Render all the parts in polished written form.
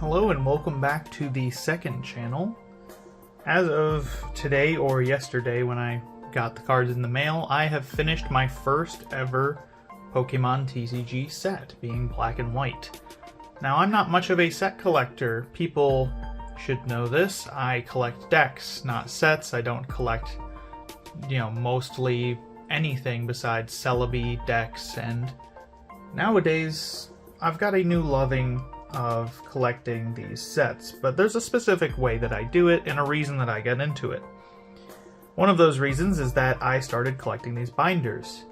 Hello and welcome back to the second channel. As of today or yesterday when I got the cards in the mail, I have finished my first ever Pokemon TCG set, being black and white. Now I'm not much of a set collector. People should know this. I collect decks, not sets. I don't collect, mostly anything besides Celebi decks, and nowadays I've got a new loving of collecting these sets, but there's a specific way that I do it and a reason that I get into it. One of those reasons is that I started collecting these binders.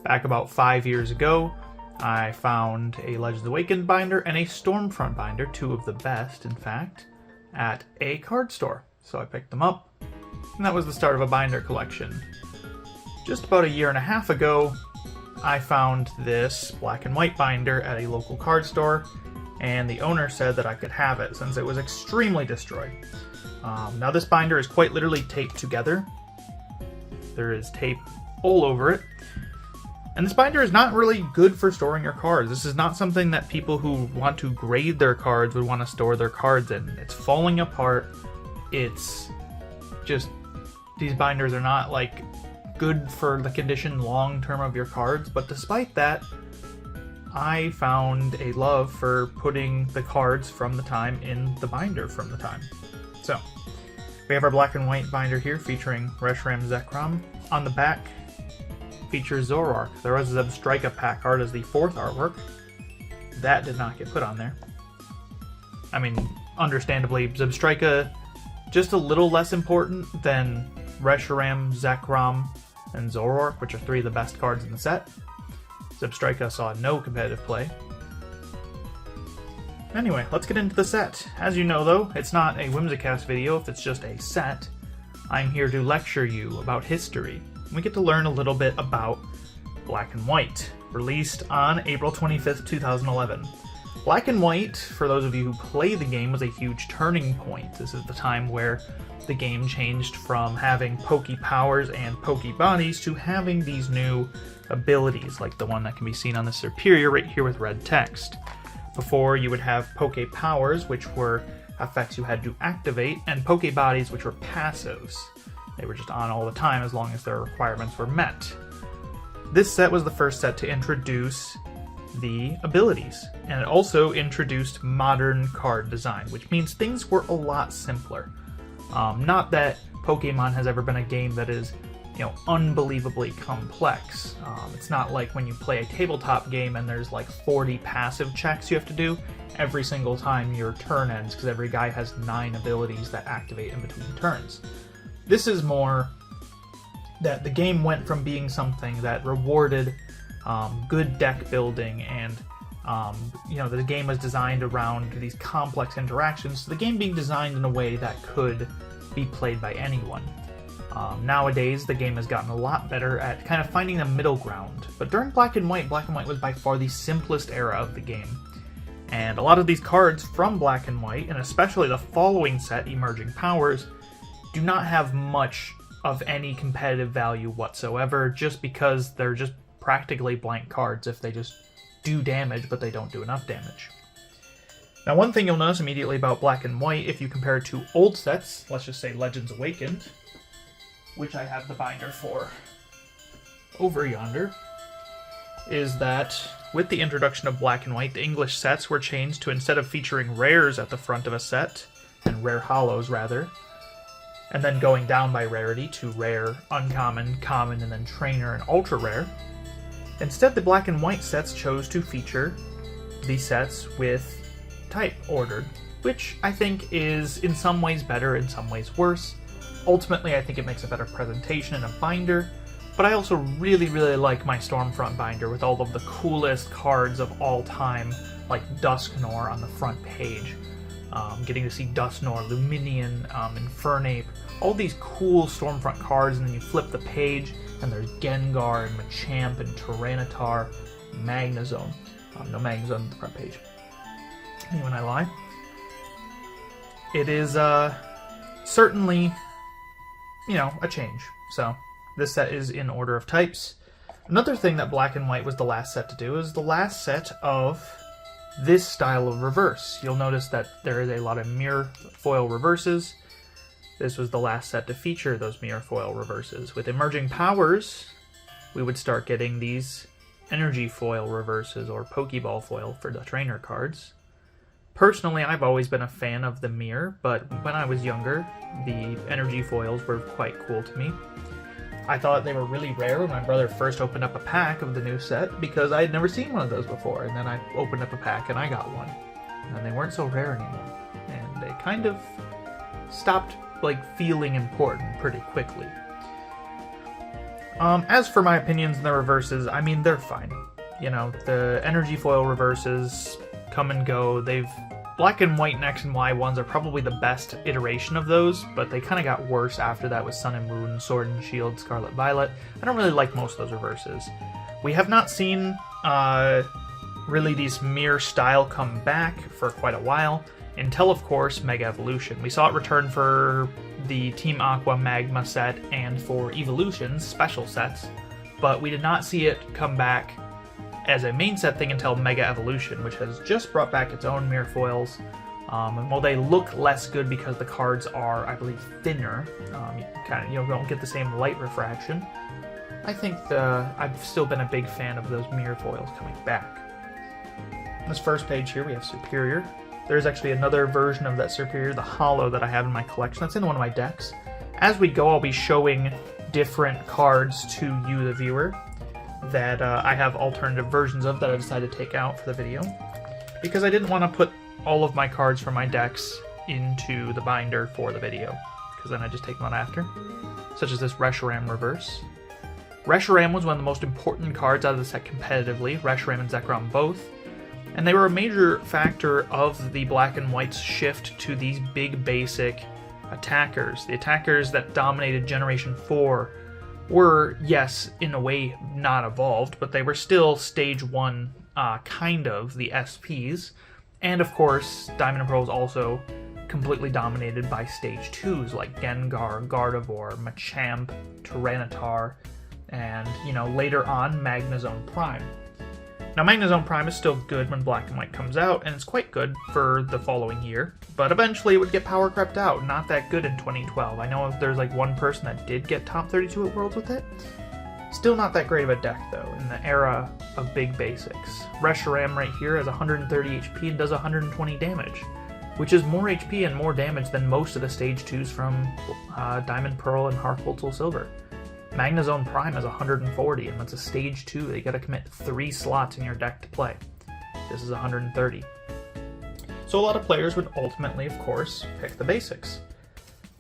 Back about 5 years ago, I found a Legends Awakened binder and a Stormfront binder, two of the best in fact, at a card store. So I picked them up, and that was the start of a binder collection. Just about a year and a half ago, I found this black and white binder at a local card store, and the owner said that I could have it since it was extremely destroyed. Now this binder is quite literally taped together. There is tape all over it. And this binder is not really good for storing your cards. This is not something that people who want to grade their cards would want to store their cards in. It's falling apart. It's just, these binders are not like good for the condition long term of your cards, but despite that, I found a love for putting the cards from the time in the binder from the time. So, we have our black and white binder here featuring Reshiram Zekrom. On the back features Zoroark. There was a Zebstrika pack art as the fourth artwork. That did not get put on there. I mean, understandably, Zebstrika just a little less important than Reshiram, Zekrom, and Zoroark, which are three of the best cards in the set. Zebstrika saw no competitive play. Anyway, let's get into the set. As you know though, it's not a Whimsicast video if it's just a set. I'm here to lecture you about history. We get to learn a little bit about Black and White, released on April 25th, 2011. Black and White, for those of you who play the game, was a huge turning point. This is the time where the game changed from having Poke powers and Poke bodies to having these new abilities, like the one that can be seen on the Superior right here with red text. Before, you would have Poke powers, which were effects you had to activate, and Poke bodies, which were passives. They were just on all the time as long as their requirements were met. This set was the first set to introduce the abilities, and it also introduced modern card design, which means things were a lot simpler. Not that Pokemon has ever been a game that is, unbelievably complex. It's not like when you play a tabletop game and there's like 40 passive checks you have to do every single time your turn ends, because every guy has 9 abilities that activate in between turns. This is more that the game went from being something that rewarded good deck building and the game was designed around these complex interactions, so the game being designed in a way that could be played by anyone. Nowadays, the game has gotten a lot better at kind of finding a middle ground, but during Black and White was by far the simplest era of the game. And a lot of these cards from Black and White, and especially the following set, Emerging Powers, do not have much of any competitive value whatsoever, just because they're just practically blank cards if they just do damage, but they don't do enough damage. Now, one thing you'll notice immediately about Black and White, if you compare it to old sets, let's just say Legends Awakened, which I have the binder for over yonder, is that with the introduction of Black and White, the English sets were changed to, instead of featuring rares at the front of a set, and rare hollows rather, and then going down by rarity to rare, uncommon, common, and then trainer and ultra rare, instead the Black and White sets chose to feature the sets with type ordered, which I think is in some ways better, in some ways worse. Ultimately, I think it makes a better presentation in a binder, but I also really, really like my Stormfront binder with all of the coolest cards of all time, like Dusknoir on the front page. Getting to see Dusknoir, Luminion, Infernape, all these cool Stormfront cards, and then you flip the page, and there's Gengar, and Machamp, and Tyranitar, Magnezone. No Magnezone on the front page. When I lie. It is, certainly, a change. So, this set is in order of types. Another thing that Black and White was the last set to do is the last set of this style of reverse. You'll notice that there is a lot of mirror foil reverses. This was the last set to feature those mirror foil reverses. With emerging powers, we would start getting these energy foil reverses or Pokeball foil for the trainer cards. Personally, I've always been a fan of the mirror, but when I was younger, the energy foils were quite cool to me. I thought they were really rare when my brother first opened up a pack of the new set because I had never seen one of those before, and then I opened up a pack and I got one. And they weren't so rare anymore, and they kind of stopped feeling important pretty quickly. As for my opinions on the reverses, I mean, they're fine. You know, the energy foil reverses come and go. Black and White and X and Y ones are probably the best iteration of those, but they kind of got worse after that with Sun and Moon, Sword and Shield, Scarlet Violet. I don't really like most of those reverses. We have not seen really these mirror style come back for quite a while, until of course Mega Evolution. We saw it return for the Team Aqua Magma set and for Evolution's special sets, but we did not see it come back as a main set thing until Mega Evolution, which has just brought back its own mirror foils. And while they look less good because the cards are, I believe, thinner, you don't get the same light refraction, I think I've still been a big fan of those mirror foils coming back. On this first page here, we have Superior. There's actually another version of that Superior, the Hollow, that I have in my collection. That's in one of my decks. As we go, I'll be showing different cards to you, the viewer, that I have alternative versions of that I decided to take out for the video, because I didn't want to put all of my cards from my decks into the binder for the video, because then I just take them out after. Such as this Reshiram reverse. Reshiram was one of the most important cards out of the set competitively, Reshiram and Zekrom both, and they were a major factor of the Black and White's shift to these big basic attackers. The attackers that dominated Generation 4 were, yes, in a way not evolved, but they were still Stage 1, kind of, the SPs. And of course, Diamond and Pearl was also completely dominated by Stage 2s like Gengar, Gardevoir, Machamp, Tyranitar, and, later on, Magnezone Prime. Now, Magnezone Prime is still good when Black and White comes out, and it's quite good for the following year, but eventually it would get power crept out. Not that good in 2012. I know there's one person that did get top 32 at Worlds with it. Still not that great of a deck, though, in the era of big basics. Reshiram right here has 130 HP and does 120 damage, which is more HP and more damage than most of the Stage 2s from Diamond Pearl and Heart Gold Soul Silver. Magnezone Prime has 140, and that's a Stage 2 that you gotta commit 3 slots in your deck to play. This is 130. So a lot of players would ultimately, of course, pick the basics.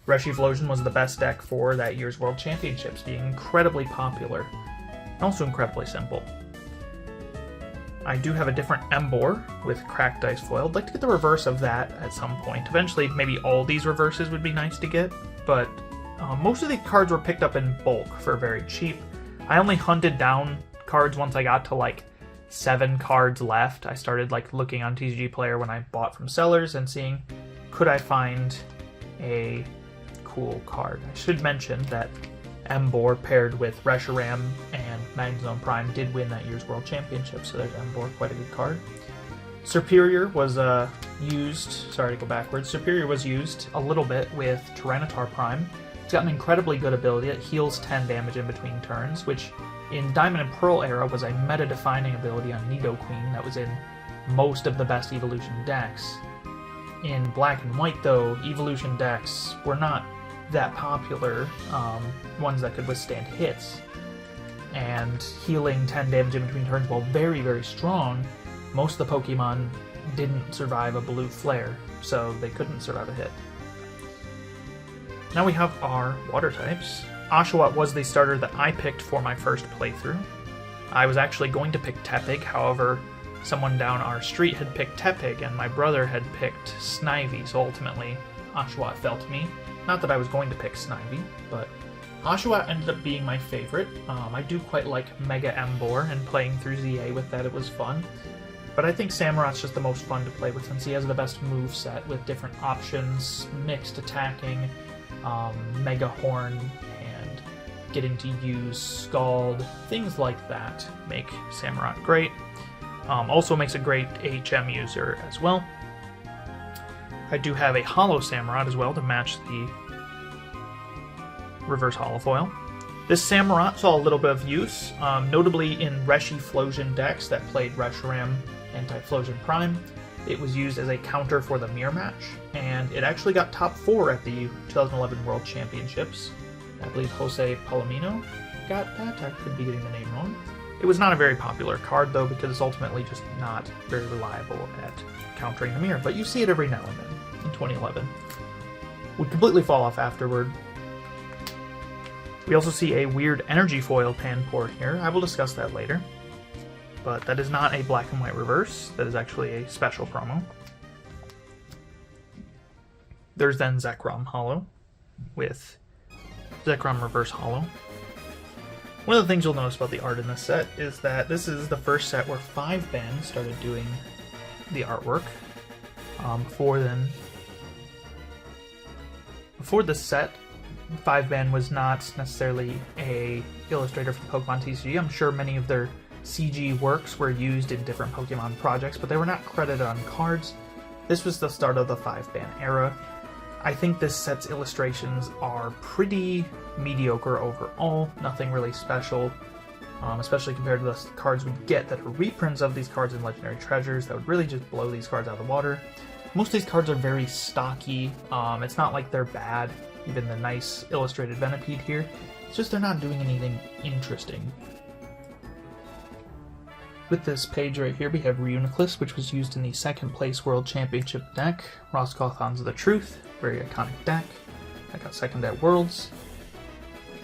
Reshivolution was the best deck for that year's World Championships, being incredibly popular, and also incredibly simple. I do have a different Emboar with Cracked Dice Foil. I'd like to get the reverse of that at some point. Eventually, maybe all these reverses would be nice to get, but most of the cards were picked up in bulk for very cheap. I only hunted down cards once I got to 7 cards left. I started looking on TCG Player when I bought from sellers and seeing, could I find a cool card. I should mention that Emboar paired with Reshiram and Magnezone Prime did win that year's World Championship, so there's Emboar, quite a good card. Superior was used, sorry to go backwards, Superior was used a little bit with Tyranitar Prime. It's got an incredibly good ability that heals 10 damage in between turns, which in Diamond and Pearl era was a meta-defining ability on Nidoqueen that was in most of the best Evolution decks. In Black and White, though, Evolution decks were not that popular, ones that could withstand hits. And healing 10 damage in between turns, while very, very strong, most of the Pokemon didn't survive a blue flare, so they couldn't survive a hit. Now we have our water types. Oshawott was the starter that I picked for my first playthrough. I was actually going to pick Tepig, however, someone down our street had picked Tepig and my brother had picked Snivy, so ultimately Oshawott fell to me. Not that I was going to pick Snivy, but Oshawott ended up being my favorite. I do quite like Mega Emboar, and playing through ZA with that, it was fun. But I think Samurot's just the most fun to play with since he has the best moveset with different options, mixed attacking, Mega Horn, and getting to use Scald, things like that make Samurott great. Also makes a great HM user as well. I do have a Holo Samurott as well to match the reverse holofoil. This Samurott saw a little bit of use, notably in Reshi-Flosion decks that played Reshiram and Typhlosion Prime. It was used as a counter for the mirror match, and it actually got top 4 at the 2011 World Championships. I believe Jose Palomino got that. I could be getting the name wrong. It was not a very popular card, though, because it's ultimately just not very reliable at countering the mirror, but you see it every now and then in 2011. Would completely fall off afterward. We also see a weird energy foil pan port here. I will discuss that later. But that is not a black and white reverse. That is actually a special promo. There's then Zekrom Holo with Zekrom Reverse Holo. One of the things you'll notice about the art in this set is that this is the first set where 5-Ban started doing the artwork. Before this set, 5-Ban was not necessarily a illustrator for Pokemon TCG. I'm sure many of their CG works were used in different Pokemon projects, but they were not credited on cards. This was the start of the 5-Ban era. I think this set's illustrations are pretty mediocre overall, nothing really special, especially compared to the cards we get that are reprints of these cards in Legendary Treasures that would really just blow these cards out of the water. Most of these cards are very stocky. It's not like they're bad, even the nice illustrated Venipede here. It's just they're not doing anything interesting. With this page right here, we have Reuniclus, which was used in the 2nd place World Championship deck. Roscothon's The Truth, very iconic deck. I got 2nd at Worlds.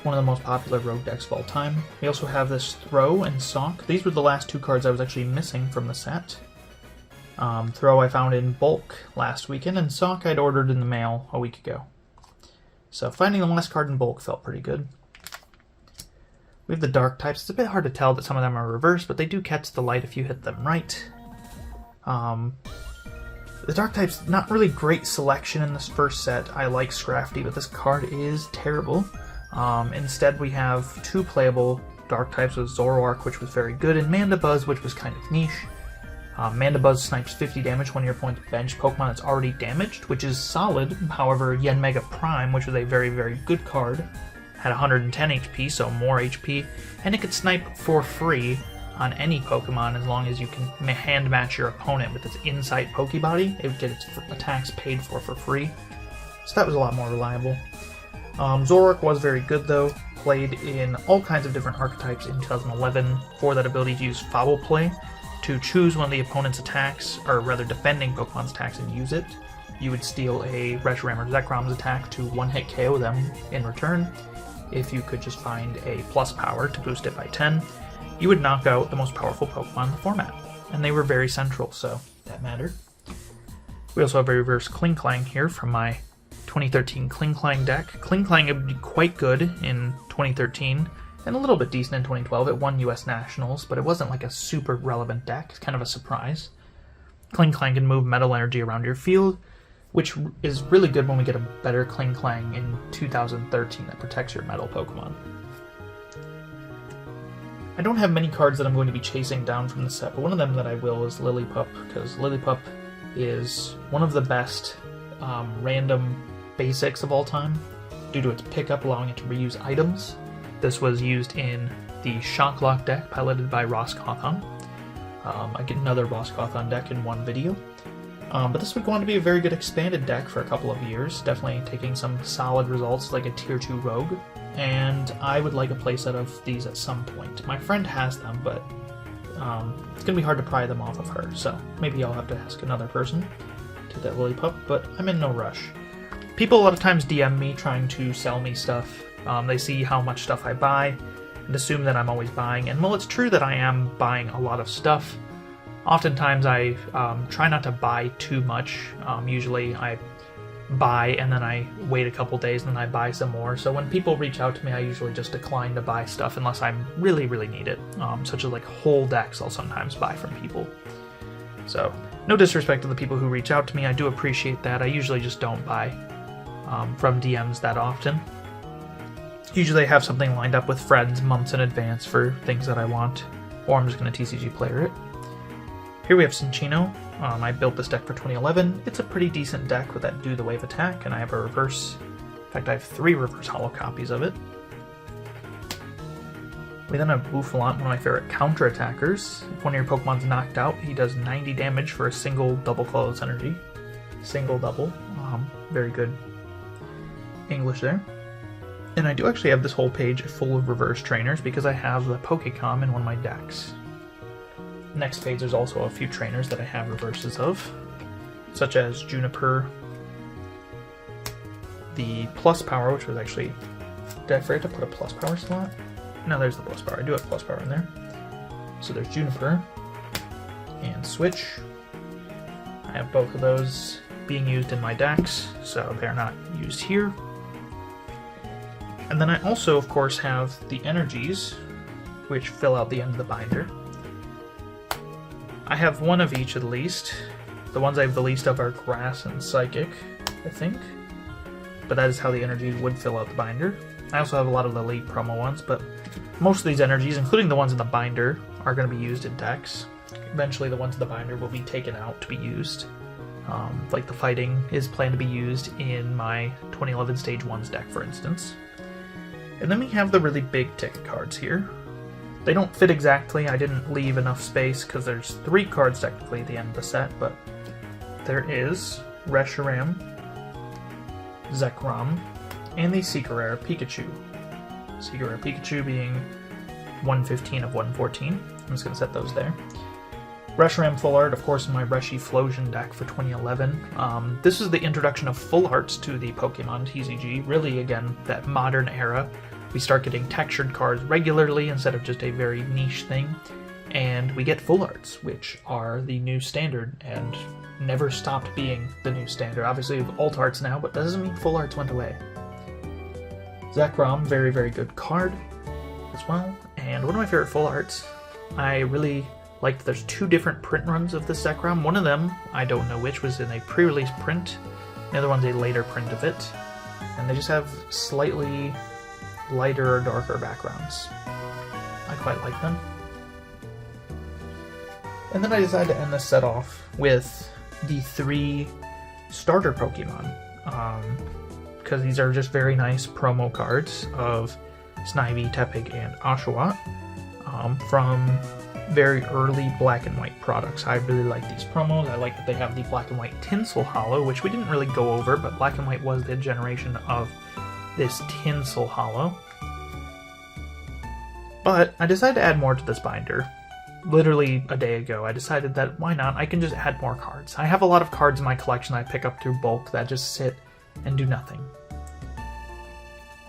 One of the most popular rogue decks of all time. We also have this Throw and Sock. These were the last 2 cards I was actually missing from the set. Throw I found in bulk last weekend, and Sock I'd ordered in the mail a week ago. So finding the last card in bulk felt pretty good. We have the dark types. It's a bit hard to tell that some of them are reversed, but they do catch the light if you hit them right. The dark types, not really great selection in this first set. I like Scrafty, but this card is terrible. Instead, we have 2 playable dark types with Zoroark, which was very good, and Mandibuzz, which was kind of niche. Mandibuzz snipes 50 damage when your opponent's bench Pokemon that's already damaged, which is solid. However, Yanmega Prime, which was a very, very good card, had 110 HP, so more HP, and it could snipe for free on any Pokemon as long as you can hand match your opponent with its Insight Pokebody. It would get its attacks paid for free, so that was a lot more reliable. Zoroark was very good though, played in all kinds of different archetypes in 2011 for that ability to use Foul Play, to choose one of the opponent's attacks, or rather defending Pokemon's attacks, and use it. You would steal a Reshiram or Zekrom's attack to one-hit KO them in return. If you could just find a plus power to boost it by 10, you would knock out the most powerful Pokemon in the format. And they were very central, so that mattered. We also have a reverse Klinklang here from my 2013 Klinklang deck. Klinklang would be quite good in 2013, and a little bit decent in 2012. It won US Nationals, but it wasn't like a super relevant deck. It's kind of a surprise. Klinklang can move metal energy around your field, which is really good when we get a better Klinklang in 2013 that protects your metal Pokemon. I don't have many cards that I'm going to be chasing down from the set, but one of them that I will is Lillipup, because Lillipup is one of the best random basics of all time, due to its pickup allowing it to reuse items. This was used in the Shocklock deck piloted by Roscothon. I get another Roscothon deck in one video. But this would go on to be a very good expanded deck for a couple of years, definitely taking some solid results like a Tier 2 Rogue, and I would like a playset of these at some point. My friend has them, but it's going to be hard to pry them off of her, so maybe I'll have to ask another person to that Lillipup, but I'm in no rush. People a lot of times DM me trying to sell me stuff. They see how much stuff I buy and assume that I'm always buying, and well, it's true that I am buying a lot of stuff. Oftentimes I try not to buy too much. Usually I buy and then I wait a couple days and then I buy some more. So when people reach out to me, I usually just decline to buy stuff unless I really, really need it. Such as like whole decks I'll sometimes buy from people. So no disrespect to the people who reach out to me, I do appreciate that. I usually just don't buy from DMs that often. Usually I have something lined up with friends months in advance for things that I want, or I'm just going to TCG player it. Here we have Cinccino. I built this deck for 2011. It's a pretty decent deck with that Do the Wave attack, and I have a reverse. In fact, I have 3 reverse holo copies of it. We then have Bouffalant, one of my favorite counter attackers. If one of your Pokemon's knocked out, he does 90 damage for a single double colorless energy. Single double. Very good English there. And I do actually have this whole page full of reverse trainers because I have the Pokémon in one of my decks. Next page there's also a few trainers that I have reverses of, such as Juniper, the plus power, which was actually, did I forget to put a plus power slot? No, there's the plus power. I do have plus power in there. So there's Juniper and Switch. I have both of those being used in my decks, so they're not used here. And then I also, of course, have the energies, which fill out the end of the binder. I have one of each at least. The ones I have the least of are Grass and Psychic, I think. But that is how the energies would fill out the binder. I also have a lot of the late promo ones, but most of these energies, including the ones in the binder, are going to be used in decks. Eventually the ones in the binder will be taken out to be used. Like the fighting is planned to be used in my 2011 Stage 1's deck, for instance. And then we have the really big ticket cards here. They don't fit exactly. I didn't leave enough space because there's 3 cards technically at the end of the set, but there is Reshiram, Zekrom, and the Secret Rare Pikachu. Secret Rare Pikachu being 115 of 114. I'm just going to set those there. Reshiram Full Art, of course, in my Reshiflosion deck for 2011. This is the introduction of full arts to the Pokemon TCG. Really, again, that modern era. We start getting textured cards regularly instead of just a very niche thing. And we get full arts, which are the new standard and never stopped being the new standard. Obviously, we have alt arts now, but that doesn't mean full arts went away. Zekrom, very, very good card as well. And one of my favorite full arts, I really liked there's 2 different print runs of this Zekrom. One of them, I don't know which, was in a pre-release print. The other one's a later print of it. And they just have slightly lighter or darker backgrounds. I quite like them. And then I decided to end this set off with the 3 starter Pokemon. Because these are just very nice promo cards of Snivy, Tepig, and Oshawott from very early Black and White products. I really like these promos. I like that they have the Black and White Tinsel Holo, which we didn't really go over, but Black and White was the generation of this Tinsel Holo. But I decided to add more to this binder. Literally a day ago, I decided that why not? I can just add more cards. I have a lot of cards in my collection I pick up through bulk that just sit and do nothing.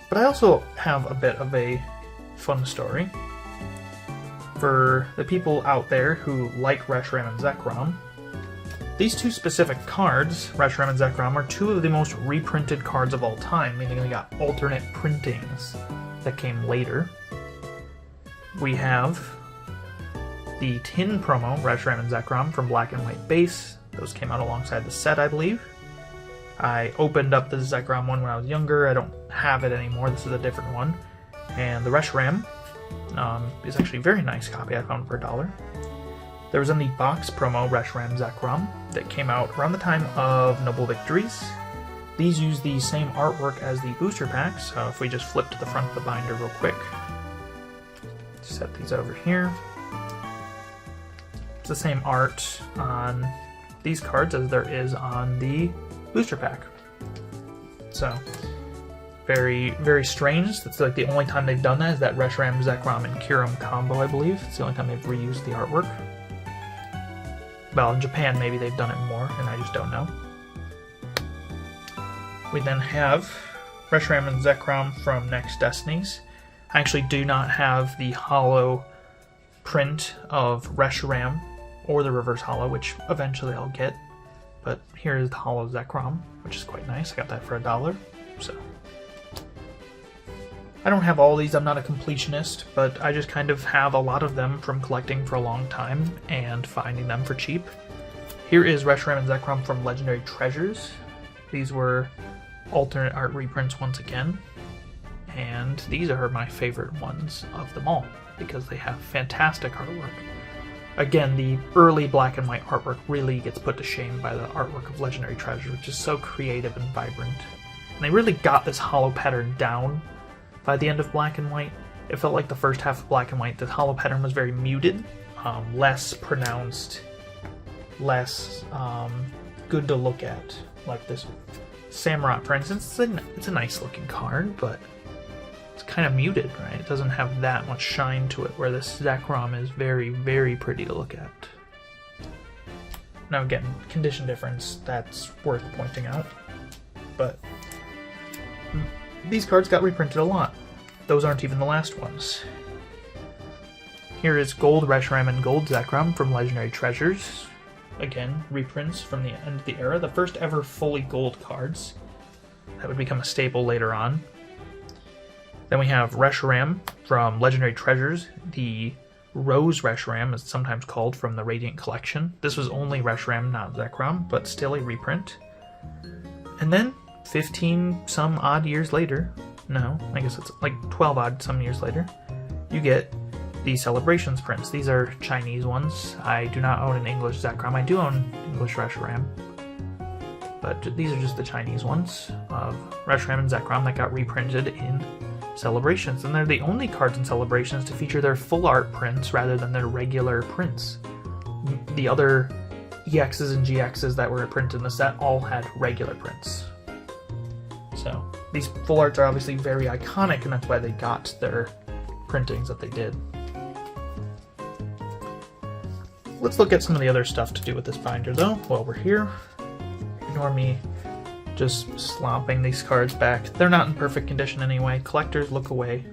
But I also have a bit of a fun story. For the people out there who like Reshiram and Zekrom, these 2 specific cards, Reshiram and Zekrom, are 2 of the most reprinted cards of all time, meaning they got alternate printings that came later. We have the tin promo, Reshiram and Zekrom, from Black and White base. Those came out alongside the set, I believe. I opened up the Zekrom one when I was younger. I don't have it anymore. This is a different one. And the Reshiram is actually a very nice copy. I found it for $1. There was in the box promo Reshiram Zekrom that came out around the time of Noble Victories. These use the same artwork as the booster packs, so if we just flip to the front of the binder real quick. Set these over here. It's the same art on these cards as there is on the booster pack. So, very, very strange. That's like the only time they've done that is that Reshiram, Zekrom, and Kyurem combo, I believe. It's the only time they've reused the artwork. Well, in Japan maybe they've done it more, and I just don't know. We then have Reshiram and Zekrom from Next Destinies. I actually do not have the holo print of Reshiram or the reverse holo, which eventually I'll get. But here is the holo Zekrom, which is quite nice. I got that for $1. So I don't have all these. I'm not a completionist, but I just kind of have a lot of them from collecting for a long time and finding them for cheap. Here is Reshiram and Zekrom from Legendary Treasures. These were alternate art reprints once again. And these are my favorite ones of them all because they have fantastic artwork. Again, the early black and white artwork really gets put to shame by the artwork of Legendary Treasures, which is so creative and vibrant. And they really got this hollow pattern down by the end of black and white. It felt like the first half of black and white, the hollow pattern was very muted, less pronounced, less good to look at. Like this Samurott, for instance, it's a nice looking card, but it's kind of muted, right? It doesn't have that much shine to it, where this Zekrom is very, very pretty to look at. Now again, condition difference, that's worth pointing out. But these cards got reprinted a lot. Those aren't even the last ones. Here is Gold Reshiram and Gold Zekrom from Legendary Treasures. Again, reprints from the end of the era. The first ever fully gold cards. That would become a staple later on. Then we have Reshiram from Legendary Treasures. The Rose Reshiram is sometimes called, from the Radiant Collection. This was only Reshiram, not Zekrom, but still a reprint. And then, 15 some odd years later, no, I guess it's like 12 odd some years later, you get the Celebrations prints. These are Chinese ones. I do not own an English Zekrom. I do own English Reshiram, but these are just the Chinese ones of Reshiram and Zekrom that got reprinted in Celebrations, and they're the only cards in Celebrations to feature their full art prints rather than their regular prints. The other EXs and GXs that were printed in the set all had regular prints. So these full arts are obviously very iconic, and that's why they got their printings that they did. Let's look at some of the other stuff to do with this binder though while we're here. Ignore me just slopping these cards back. They're not in perfect condition anyway. Collectors, look away.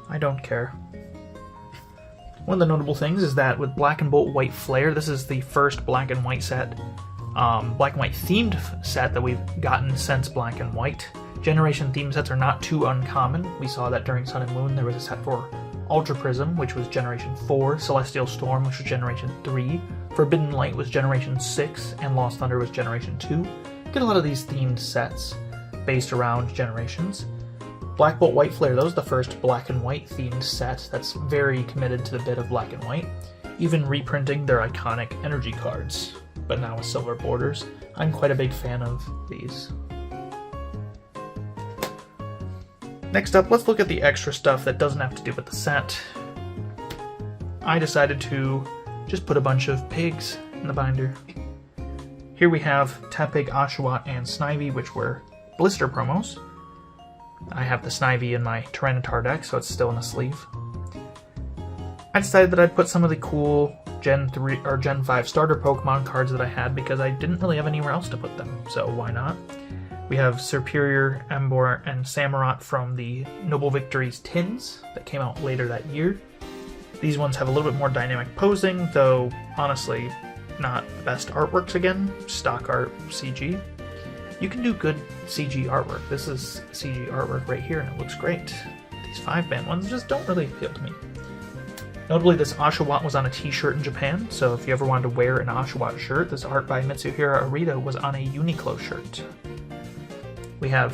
I don't care. One of the notable things is that with Black and Bolt White Flare, this is the first black and white set, black and white themed set that we've gotten since Black and White. Generation themed sets are not too uncommon. We saw that during Sun and Moon. There was a set for Ultra Prism, which was Generation 4, Celestial Storm, which was Generation 3, Forbidden Light was Generation 6, and Lost Thunder was Generation 2. Get a lot of these themed sets based around generations. Black Bolt White Flare, that was the first black and white themed set that's very committed to the bit of black and white, even reprinting their iconic energy cards, but now with silver borders. I'm quite a big fan of these. Next up, let's look at the extra stuff that doesn't have to do with the set. I decided to just put a bunch of pigs in the binder. Here we have Tepig, Oshawott, and Snivy, which were blister promos. I have the Snivy in my Tyranitar deck, so it's still in a sleeve. I decided that I'd put some of the cool Gen 3 or Gen 5 starter Pokemon cards that I had because I didn't really have anywhere else to put them, so why not? We have Serperior, Emboar, and Samurott from the Noble Victories tins that came out later that year. These ones have a little bit more dynamic posing, though honestly not the best artworks again, stock art CG. You can do good CG artwork. This is CG artwork right here and it looks great. These 5-band ones just don't really appeal to me. Notably, this Oshawott was on a t-shirt in Japan, so if you ever wanted to wear an Oshawott shirt, this art by Mitsuhiro Arita was on a Uniqlo shirt. We have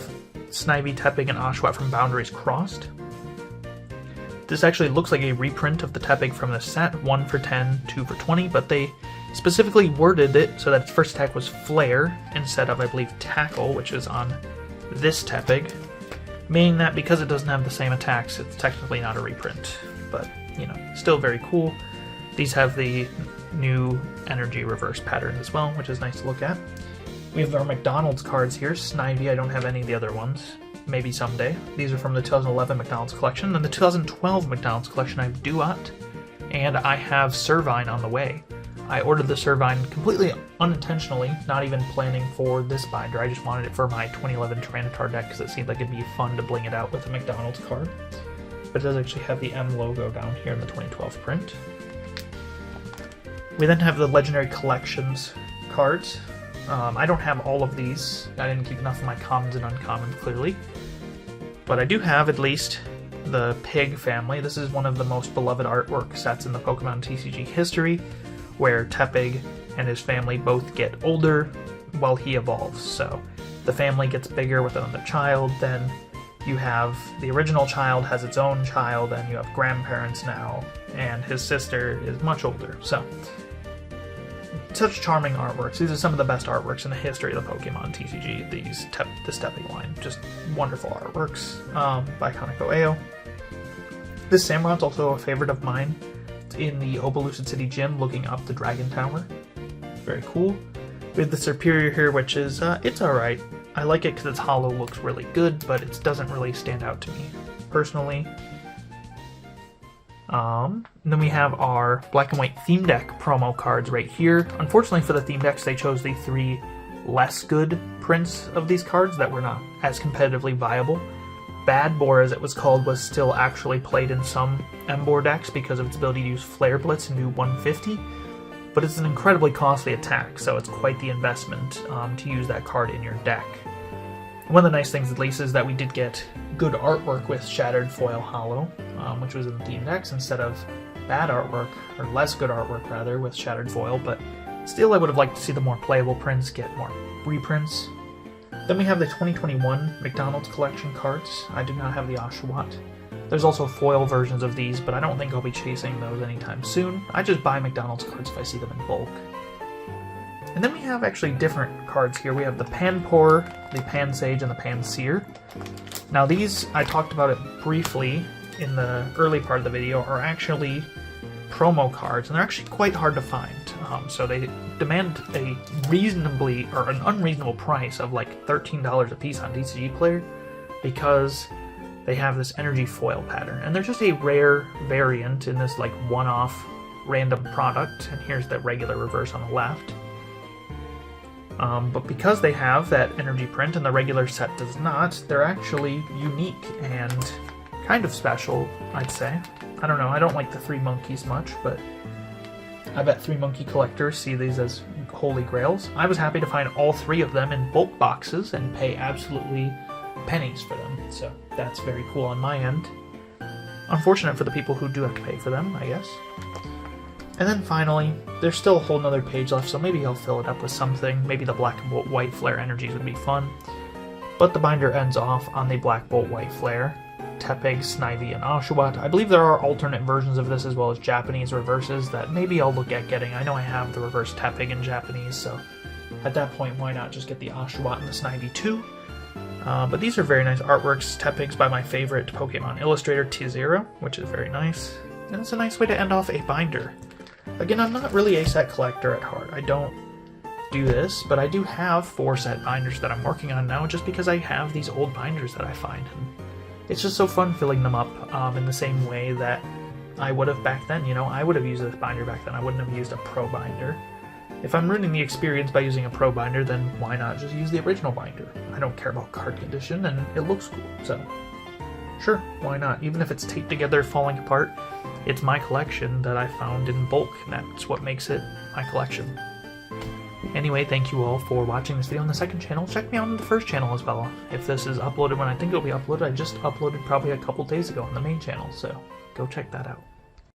Snivy, Tepig, and Oshawott from Boundaries Crossed. This actually looks like a reprint of the Tepig from the set, 1 for 10, 2 for 20, but they specifically worded it so that its first attack was Flare instead of, I believe, Tackle, which is on this Tepig, meaning that because it doesn't have the same attacks, it's technically not a reprint, but, you know, still very cool. These have the new energy reverse pattern as well, which is nice to look at. We have our McDonald's cards here. Snivy, I don't have any of the other ones. Maybe someday. These are from the 2011 McDonald's collection. And the 2012 McDonald's collection, I have Duat, and I have Servine on the way. I ordered the Servine completely unintentionally, not even planning for this binder. I just wanted it for my 2011 Tyranitar deck because it seemed like it'd be fun to bling it out with a McDonald's card. But it does actually have the M logo down here in the 2012 print. We then have the Legendary Collections cards. I don't have all of these. I didn't keep enough of my commons and uncommons, clearly. But I do have at least the Pig family. This is one of the most beloved artwork sets in the Pokemon TCG history, where Tepig and his family both get older while he evolves. So the family gets bigger with another child, then you have the original child has its own child, and you have grandparents now, and his sister is much older. So, such charming artworks. These are some of the best artworks in the history of the Pokemon TCG. This Teppig line, just wonderful artworks by Kaneko Ayo. This Samurot's also a favorite of mine. It's in the Opelucid City Gym, looking up the Dragon Tower. Very cool. We have the Serperior here, which is it's all right. I like it because its holo looks really good, but it doesn't really stand out to me personally. Then we have our Black and White theme deck promo cards right here. Unfortunately for the theme decks, they chose the 3 less good prints of these cards that were not as competitively viable. Bad Boar, as it was called, was still actually played in some Emboar decks because of its ability to use Flare Blitz and do 150, but it's an incredibly costly attack, so it's quite the investment to use that card in your deck. One of the nice things at least is that we did get good artwork with Shattered Foil Holo, which was in the theme decks, instead of bad artwork, or less good artwork rather, with Shattered Foil, but still I would have liked to see the more playable prints get more reprints. Then we have the 2021 McDonald's collection cards. I do not have the Oshawott. There's also foil versions of these, but I don't think I'll be chasing those anytime soon. I just buy McDonald's cards if I see them in bulk. And then we have actually different cards here. We have the Panpour, the Pansage, and the Panseer. Now these, I talked about it briefly in the early part of the video, are actually promo cards, and they're actually quite hard to find. So they demand a reasonably, or an unreasonable price of like $13 a piece on TCG Player, because they have this energy foil pattern. And they're just a rare variant in this like one-off random product, and here's the regular reverse on the left. But because they have that energy print and the regular set does not, they're actually unique and kind of special, I'd say. I don't know, I don't like the 3 monkeys much, but I bet 3 monkey collectors see these as holy grails. I was happy to find all 3 of them in bulk boxes and pay absolutely pennies for them, so that's very cool on my end. Unfortunate for the people who do have to pay for them, I guess. And then finally, there's still a whole nother page left, so maybe I'll fill it up with something. Maybe the Black and White Flare energies would be fun. But the binder ends off on the Black Bolt White Flare, Teppig, Snivy, and Oshawott. I believe there are alternate versions of this as well as Japanese reverses that maybe I'll look at getting. I know I have the reverse Teppig in Japanese, so at that point, why not just get the Oshawott and the Snivy too? But these are very nice artworks. Teppig's by my favorite Pokemon illustrator, T0, which is very nice. And it's a nice way to end off a binder. Again, I'm not really a set collector at heart. I don't do this, but I do have 4 set binders that I'm working on now just because I have these old binders that I find. And it's just so fun filling them up in the same way that I would have back then. You know, I would have used this binder back then. I wouldn't have used a pro binder. If I'm ruining the experience by using a pro binder, then why not just use the original binder? I don't care about card condition, and it looks cool, so sure, why not? Even if it's taped together, falling apart, it's my collection that I found in bulk, and that's what makes it my collection. Anyway, thank you all for watching this video on the second channel. Check me out on the first channel as well. If this is uploaded when I think it'll be uploaded, I just uploaded probably a couple days ago on the main channel, so go check that out.